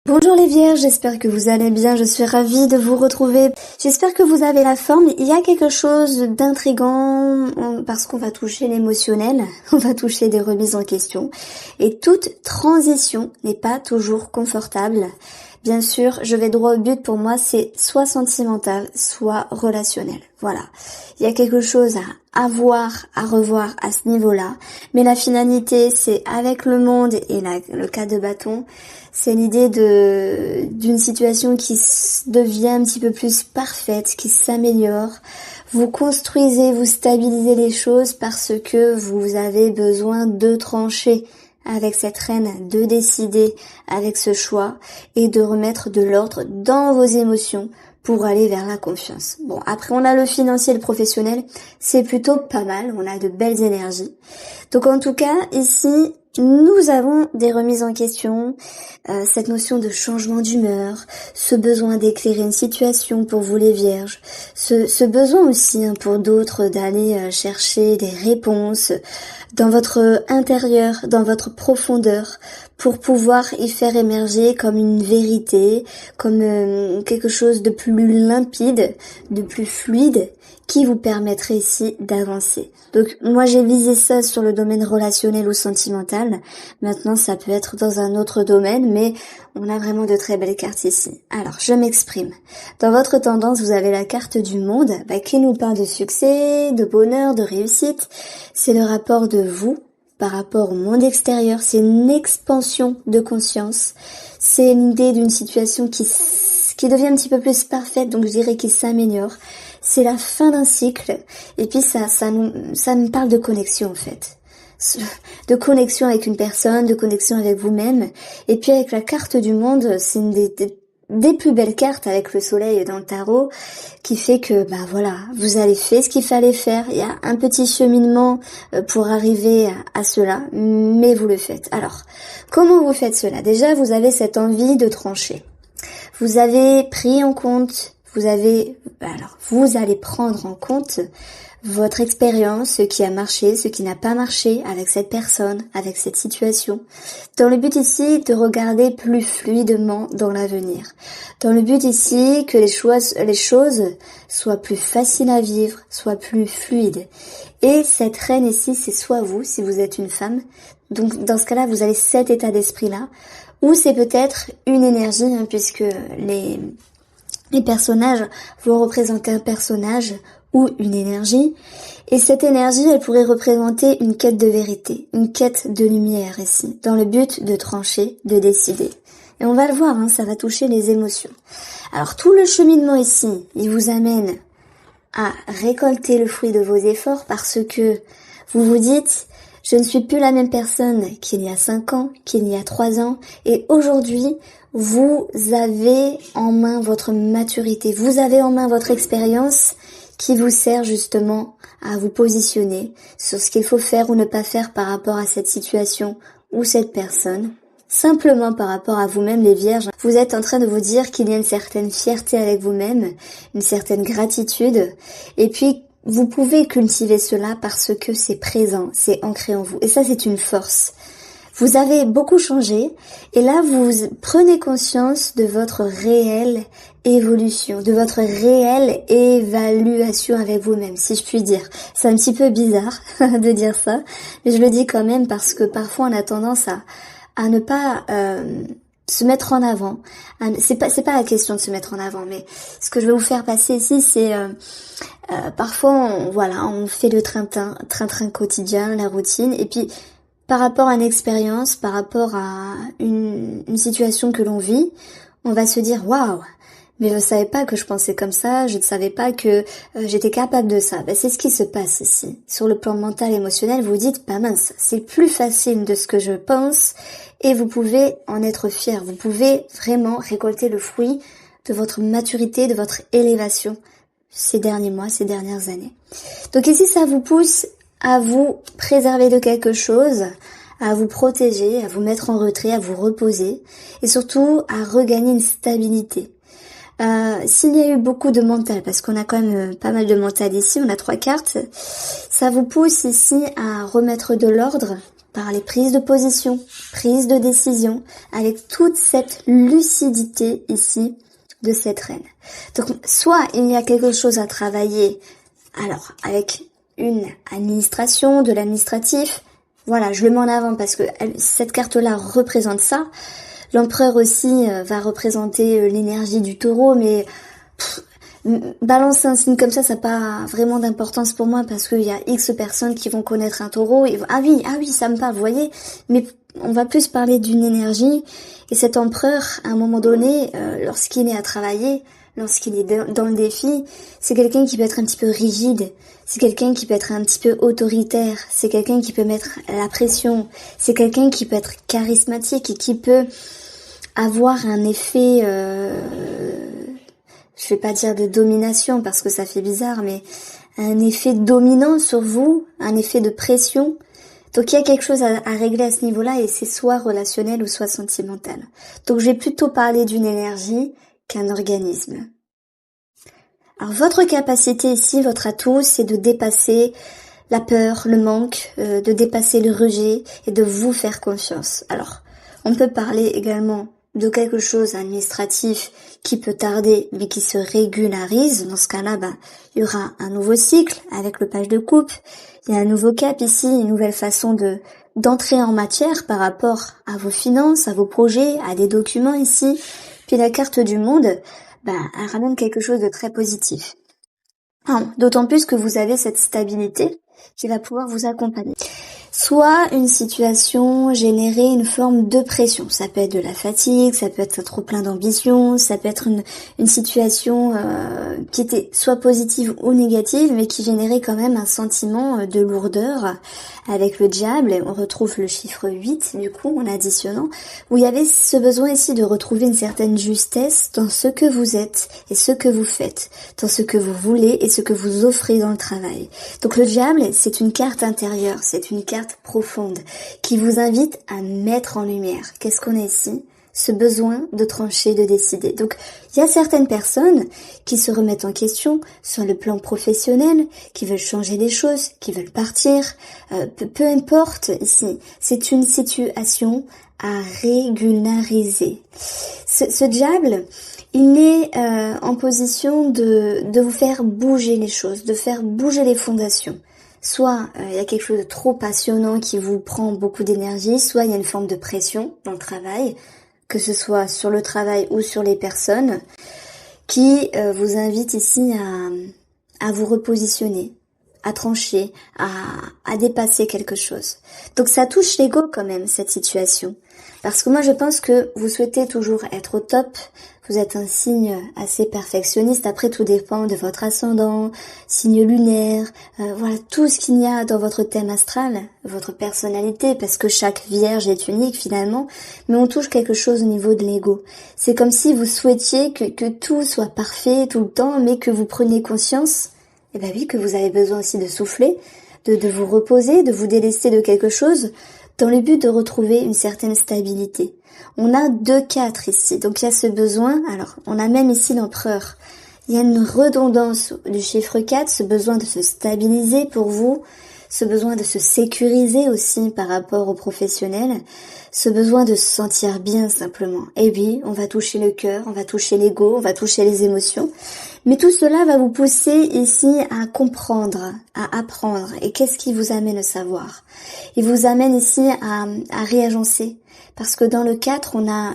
Bonjour les vierges, j'espère que vous allez bien, je suis ravie de vous retrouver. J'espère que vous avez la forme. Il y a quelque chose d'intriguant parce qu'on va toucher l'émotionnel, on va toucher des remises en question. Et toute transition n'est pas toujours confortable. Bien sûr, je vais droit au but, pour moi c'est soit sentimental, soit relationnel. Voilà. Il y a quelque chose à voir, à revoir à ce niveau-là. Mais la finalité, c'est avec le monde et le cas de bâton, c'est l'idée d'une situation qui devient un petit peu plus parfaite, qui s'améliore. Vous construisez, vous stabilisez les choses parce que vous avez besoin de trancher avec cette reine, de décider avec ce choix et de remettre de l'ordre dans vos émotions pour aller vers la confiance. Bon, après on a le financier et le professionnel, c'est plutôt pas mal, on a de belles énergies. Donc en tout cas, ici, nous avons des remises en question, cette notion de changement d'humeur, ce besoin d'éclairer une situation pour vous les vierges, ce besoin aussi pour d'autres d'aller chercher des réponses dans votre intérieur, dans votre profondeur, pour pouvoir y faire émerger comme une vérité, comme quelque chose de plus limpide, de plus fluide, qui vous permettrait ici d'avancer. Donc moi j'ai visé ça sur le domaine relationnel ou sentimental. Maintenant ça peut être dans un autre domaine, mais on a vraiment de très belles cartes ici. Alors je m'exprime. Dans votre tendance, vous avez la carte du monde, qui nous parle de succès, de bonheur, de réussite. C'est le rapport de vous par rapport au monde extérieur. C'est une expansion de conscience. C'est l'idée d'une situation qui devient un petit peu plus parfaite, donc je dirais qu'il s'améliore. C'est la fin d'un cycle, et puis ça nous parle de connexion en fait. De connexion avec une personne, de connexion avec vous-même, et puis avec la carte du monde, c'est une des plus belles cartes avec le soleil dans le tarot, qui fait que, voilà, vous avez fait ce qu'il fallait faire. Il y a un petit cheminement pour arriver à cela, mais vous le faites. Alors, comment vous faites cela? Déjà, vous avez cette envie de trancher. Vous avez pris en compte, vous allez prendre en compte votre expérience, ce qui a marché, ce qui n'a pas marché avec cette personne, avec cette situation, dans le but ici de regarder plus fluidement dans l'avenir, dans le but ici que les choses soient plus faciles à vivre, soient plus fluides. Et cette reine ici, c'est soit vous, si vous êtes une femme, donc dans ce cas-là, vous avez cet état d'esprit-là, ou c'est peut-être une énergie, puisque les personnages vont représenter un personnage ou une énergie, et cette énergie, elle pourrait représenter une quête de vérité, une quête de lumière ici, dans le but de trancher, de décider. Et on va le voir, ça va toucher les émotions. Alors tout le cheminement ici, il vous amène à récolter le fruit de vos efforts parce que vous vous dites: je ne suis plus la même personne qu'il y a 5 ans, qu'il y a 3 ans, et aujourd'hui, vous avez en main votre maturité, vous avez en main votre expérience qui vous sert justement à vous positionner sur ce qu'il faut faire ou ne pas faire par rapport à cette situation ou cette personne. Simplement par rapport à vous-même, les vierges, vous êtes en train de vous dire qu'il y a une certaine fierté avec vous-même, une certaine gratitude, et puis vous pouvez cultiver cela parce que c'est présent, c'est ancré en vous. Et ça, c'est une force. Vous avez beaucoup changé, et là, vous prenez conscience de votre réelle évolution, de votre réelle évaluation avec vous-même, si je puis dire. C'est un petit peu bizarre de dire ça, mais je le dis quand même parce que parfois on a tendance à ne pas se mettre en avant. C'est pas la question de se mettre en avant, mais ce que je vais vous faire passer ici, c'est parfois on fait le train-train quotidien, la routine, et puis par rapport à une expérience, par rapport à une situation que l'on vit, on va se dire: waouh, mais je ne savais pas que je pensais comme ça, je ne savais pas que j'étais capable de ça. C'est ce qui se passe ici. Sur le plan mental, émotionnel, vous dites: mince, c'est plus facile de ce que je pense, et vous pouvez en être fier. Vous pouvez vraiment récolter le fruit de votre maturité, de votre élévation ces derniers mois, ces dernières années. Donc ici, ça vous pousse à vous préserver de quelque chose, à vous protéger, à vous mettre en retrait, à vous reposer, et surtout à regagner une stabilité. S'il y a eu beaucoup de mental, parce qu'on a quand même pas mal de mental ici, on a 3 cartes, ça vous pousse ici à remettre de l'ordre par les prises de position, prises de décision, avec toute cette lucidité ici de cette reine. Donc, soit il y a quelque chose à travailler, alors, avec une administration, de l'administratif, voilà, je le mets en avant parce que cette carte-là représente ça. L'empereur aussi va représenter l'énergie du taureau, mais balancer un signe comme ça n'a pas vraiment d'importance pour moi parce qu'il y a X personnes qui vont connaître un taureau et ah oui, ça me parle, vous voyez, mais on va plus parler d'une énergie et cet empereur, à un moment donné, lorsqu'il est à travailler, lorsqu'il est dans le défi, c'est quelqu'un qui peut être un petit peu rigide, c'est quelqu'un qui peut être un petit peu autoritaire, c'est quelqu'un qui peut mettre la pression, c'est quelqu'un qui peut être charismatique et qui peut avoir un effet, je vais pas dire de domination parce que ça fait bizarre, mais un effet dominant sur vous, un effet de pression. Donc il y a quelque chose à régler à ce niveau-là et c'est soit relationnel ou soit sentimental. Donc je vais plutôt parler d'une énergie qu'un organisme. Alors votre capacité ici, votre atout, c'est de dépasser la peur, le manque, de dépasser le rejet et de vous faire confiance. Alors, on peut parler également de quelque chose administratif qui peut tarder mais qui se régularise. Dans ce cas-là, il y aura un nouveau cycle avec le page de coupe. Il y a un nouveau cap ici, une nouvelle façon d'entrer en matière par rapport à vos finances, à vos projets, à des documents ici. Puis la carte du monde, elle ramène quelque chose de très positif. D'autant plus que vous avez cette stabilité qui va pouvoir vous accompagner. Soit une situation générer une forme de pression. Ça peut être de la fatigue, ça peut être un trop plein d'ambition, ça peut être une situation qui était soit positive ou négative, mais qui générait quand même un sentiment de lourdeur. Avec le diable, on retrouve le chiffre 8, du coup, en additionnant, où il y avait ce besoin ici de retrouver une certaine justesse dans ce que vous êtes et ce que vous faites, dans ce que vous voulez et ce que vous offrez dans le travail. Donc le diable, c'est une carte intérieure, c'est une carte profonde qui vous invite à mettre en lumière. Qu'est-ce qu'on a ici ? Ce besoin de trancher, de décider. Donc, il y a certaines personnes qui se remettent en question sur le plan professionnel, qui veulent changer les choses, qui veulent partir. Peu importe ici, c'est une situation à régulariser. Ce diable, il est en position de vous faire bouger les choses, de faire bouger les fondations. Soit il y a quelque chose de trop passionnant qui vous prend beaucoup d'énergie, soit il y a une forme de pression dans le travail, que ce soit sur le travail ou sur les personnes, qui vous invite ici à vous repositionner, à trancher, à dépasser quelque chose. Donc ça touche l'ego quand même, cette situation. Parce que moi je pense que vous souhaitez toujours être au top, vous êtes un signe assez perfectionniste, après tout dépend de votre ascendant, signe lunaire, voilà tout ce qu'il y a dans votre thème astral, votre personnalité, parce que chaque vierge est unique finalement, mais on touche quelque chose au niveau de l'ego. C'est comme si vous souhaitiez que tout soit parfait tout le temps, mais que vous preniez conscience, eh ben oui, que vous avez besoin aussi de souffler, de vous reposer, de vous délester de quelque chose, dans le but de retrouver une certaine stabilité. On a 2-4 ici, donc il y a ce besoin, alors on a même ici l'empereur. Il y a une redondance du chiffre 4, ce besoin de se stabiliser pour vous, ce besoin de se sécuriser aussi par rapport aux professionnels, ce besoin de se sentir bien simplement. Et oui, on va toucher le cœur, on va toucher l'ego, on va toucher les émotions. Mais tout cela va vous pousser ici à comprendre, à apprendre. Et qu'est-ce qui vous amène le savoir? Il vous amène ici à réagencer. Parce que dans le 4, on a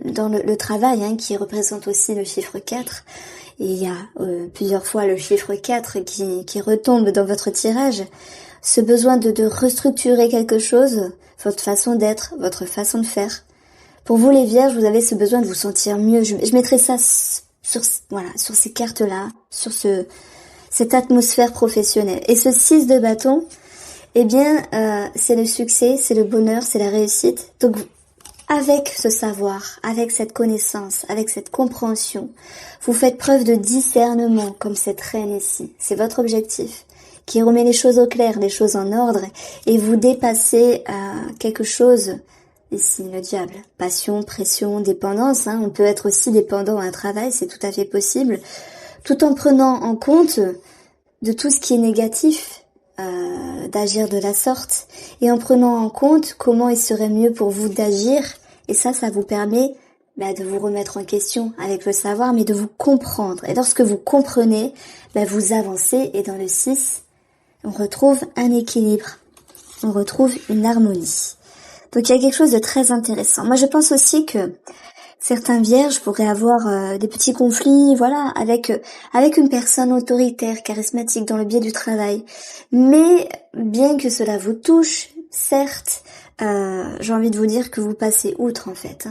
dans le travail qui représente aussi le chiffre 4. Et il y a plusieurs fois le chiffre 4 qui retombe dans votre tirage. Ce besoin de restructurer quelque chose, votre façon d'être, votre façon de faire. Pour vous les vierges, vous avez ce besoin de vous sentir mieux. Je mettrai ça sur ces cartes-là, sur cette atmosphère professionnelle. Et ce 6 de bâton, eh bien, c'est le succès, c'est le bonheur, c'est la réussite. Donc, avec ce savoir, avec cette connaissance, avec cette compréhension, vous faites preuve de discernement, comme cette reine ici. C'est votre objectif, qui remet les choses au clair, les choses en ordre, et vous dépassez quelque chose. Ici, le diable. Passion, pression, dépendance. On peut être aussi dépendant à un travail, c'est tout à fait possible. Tout en prenant en compte de tout ce qui est négatif d'agir de la sorte et en prenant en compte comment il serait mieux pour vous d'agir. Et ça vous permet de vous remettre en question avec le savoir, mais de vous comprendre. Et lorsque vous comprenez, vous avancez. Et dans le 6, on retrouve un équilibre. On retrouve une harmonie. Donc il y a quelque chose de très intéressant. Moi je pense aussi que certains vierges pourraient avoir des petits conflits, voilà, avec une personne autoritaire, charismatique dans le biais du travail. Mais bien que cela vous touche, certes, j'ai envie de vous dire que vous passez outre en fait.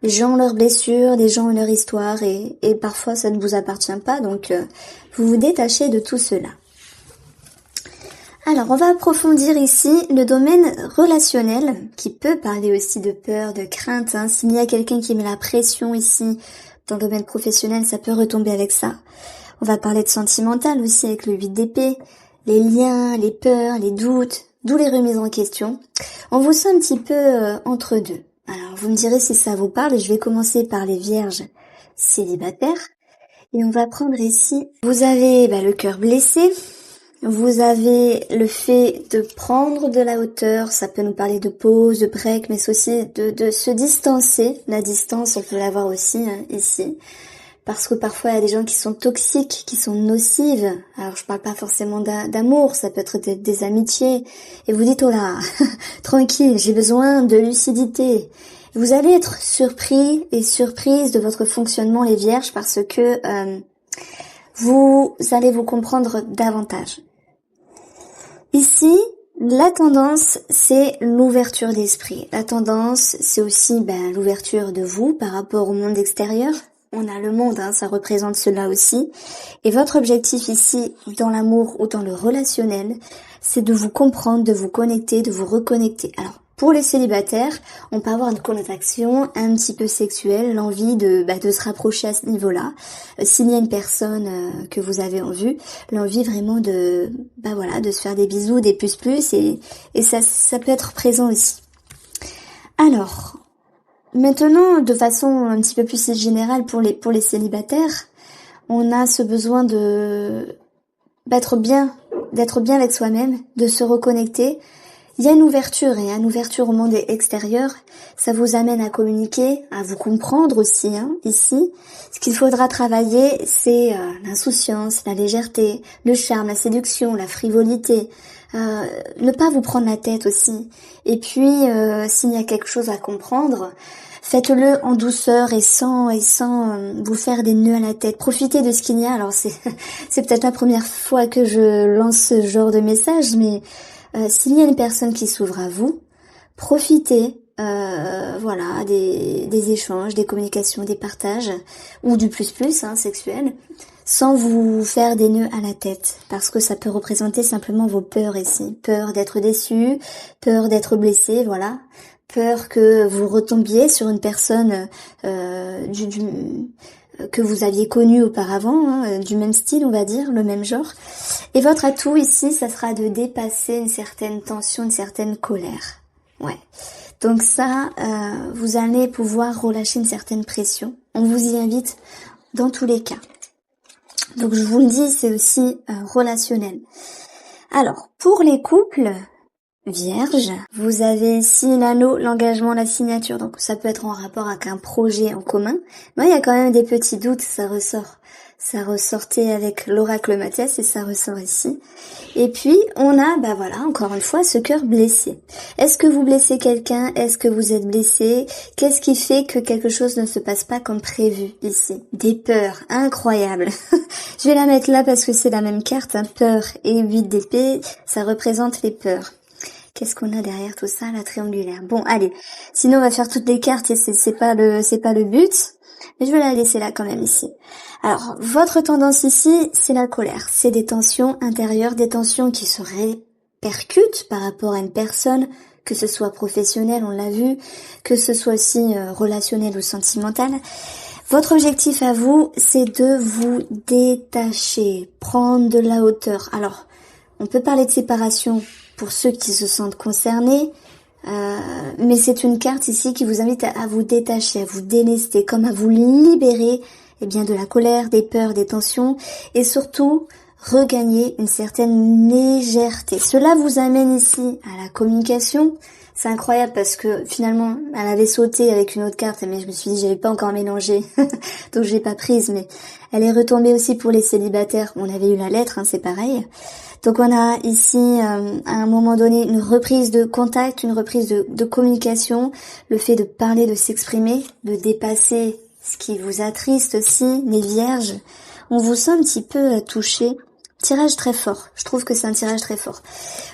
Les gens ont leurs blessures, les gens ont leur histoire et parfois ça ne vous appartient pas, donc vous vous détachez de tout cela. Alors, on va approfondir ici le domaine relationnel, qui peut parler aussi de peur, de crainte. S'il y a quelqu'un qui met la pression ici, dans le domaine professionnel, ça peut retomber avec ça. On va parler de sentimental aussi, avec le 8 d'épée, les liens, les peurs, les doutes, d'où les remises en question. On vous sent un petit peu entre deux. Alors, vous me direz si ça vous parle, je vais commencer par les vierges célibataires. Et on va prendre ici, vous avez le cœur blessé. Vous avez le fait de prendre de la hauteur, ça peut nous parler de pause, de break, mais c'est aussi de se distancer. La distance, on peut l'avoir aussi ici. Parce que parfois, il y a des gens qui sont toxiques, qui sont nocives. Alors, je parle pas forcément d'amour, ça peut être des amitiés. Et vous dites, oh là, tranquille, j'ai besoin de lucidité. Vous allez être surpris et surprise de votre fonctionnement, les vierges, parce que vous allez vous comprendre davantage. Ici, la tendance, c'est l'ouverture d'esprit. La tendance, c'est aussi l'ouverture de vous par rapport au monde extérieur. On a le monde, ça représente cela aussi. Et votre objectif ici, dans l'amour ou dans le relationnel, c'est de vous comprendre, de vous connecter, de vous reconnecter. Alors, pour les célibataires, on peut avoir une connotation un petit peu sexuelle, l'envie de se rapprocher à ce niveau-là. S'il y a une personne que vous avez en vue, l'envie vraiment de se faire des bisous, des plus et ça peut être présent aussi. Alors, maintenant, de façon un petit peu plus générale pour les célibataires, on a ce besoin d'être bien avec soi-même, de se reconnecter. Il y a une ouverture et une ouverture au monde extérieur. Ça vous amène à communiquer, à vous comprendre aussi, ici. Ce qu'il faudra travailler, c'est l'insouciance, la légèreté, le charme, la séduction, la frivolité. Ne pas vous prendre la tête aussi. Et puis, s'il y a quelque chose à comprendre, faites-le en douceur et sans vous faire des nœuds à la tête. Profitez de ce qu'il y a. Alors c'est peut-être la première fois que je lance ce genre de message, mais s'il y a une personne qui s'ouvre à vous, profitez des échanges, des communications, des partages, ou du plus sexuel, sans vous faire des nœuds à la tête, parce que ça peut représenter simplement vos peurs ici. Peur d'être déçu, peur d'être blessé, voilà. Peur que vous retombiez sur une personne que vous aviez connue auparavant, du même style, on va dire, le même genre. Et votre atout ici, ça sera de dépasser une certaine tension, une certaine colère. Ouais. Donc ça, vous allez pouvoir relâcher une certaine pression. On vous y invite dans tous les cas. Donc je vous le dis, c'est aussi relationnel. Alors, pour les couples vierges, vous avez ici l'anneau, l'engagement, la signature. Donc ça peut être en rapport avec un projet en commun. Mais il y a quand même des petits doutes, ça ressort. Ça ressortait avec l'oracle Mathias et ça ressort ici. Et puis, on a, encore une fois, ce cœur blessé. Est-ce que vous blessez quelqu'un? Est-ce que vous êtes blessé? Qu'est-ce qui fait que quelque chose ne se passe pas comme prévu ici? Des peurs incroyables. Je vais la mettre là parce que c'est la même carte, peur et 8 d'épée, ça représente les peurs. Qu'est-ce qu'on a derrière tout ça? La triangulaire. Bon, allez. Sinon, on va faire toutes les cartes et c'est pas le but. Mais je vais la laisser là quand même ici. Alors, votre tendance ici, c'est la colère. C'est des tensions intérieures, des tensions qui se répercutent par rapport à une personne, que ce soit professionnel, on l'a vu, que ce soit aussi relationnel ou sentimental. Votre objectif à vous, c'est de vous détacher, prendre de la hauteur. Alors, on peut parler de séparation pour ceux qui se sentent concernés, mais c'est une carte ici qui vous invite à vous détacher, à vous délester, comme à vous libérer de la colère, des peurs, des tensions, et surtout regagner une certaine légèreté. Cela vous amène ici à la communication. C'est incroyable parce que finalement, elle avait sauté avec une autre carte, mais je me suis dit, j'avais pas encore mélangé, donc je l'ai pas prise, mais elle est retombée aussi pour les célibataires. On avait eu la lettre, c'est pareil. Donc on a ici, à un moment donné, une reprise de contact, une reprise de communication, le fait de parler, de s'exprimer, de dépasser ce qui vous attriste aussi, les vierges. On vous sent un petit peu touché. Tirage très fort. Je trouve que c'est un tirage très fort.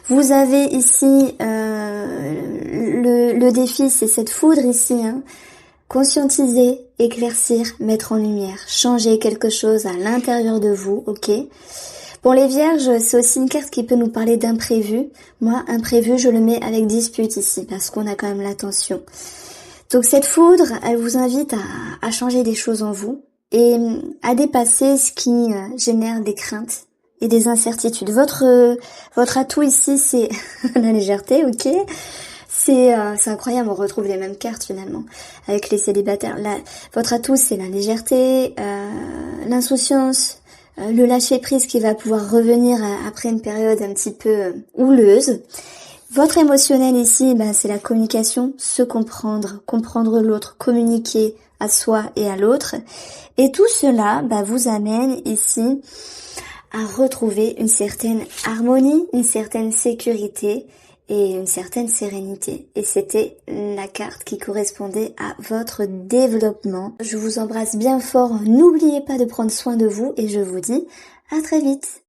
Vous avez ici le défi, c'est cette foudre ici. Conscientiser, éclaircir, mettre en lumière, changer quelque chose à l'intérieur de vous, ok. Pour les vierges, c'est aussi une carte qui peut nous parler d'imprévu. Moi, imprévu, je le mets avec dispute ici, parce qu'on a quand même l'attention. Donc cette foudre, elle vous invite à changer des choses en vous et à dépasser ce qui génère des craintes et des incertitudes. Votre atout ici, c'est la légèreté, ok. C'est incroyable, on retrouve les mêmes cartes finalement avec les célibataires. Votre atout, c'est la légèreté, l'insouciance, le lâcher prise qui va pouvoir revenir après une période un petit peu houleuse. Votre émotionnel ici, c'est la communication, se comprendre l'autre, communiquer à soi et à l'autre. Et tout cela vous amène ici à retrouver une certaine harmonie, une certaine sécurité et une certaine sérénité. Et c'était la carte qui correspondait à votre développement. Je vous embrasse bien fort. N'oubliez pas de prendre soin de vous et je vous dis à très vite.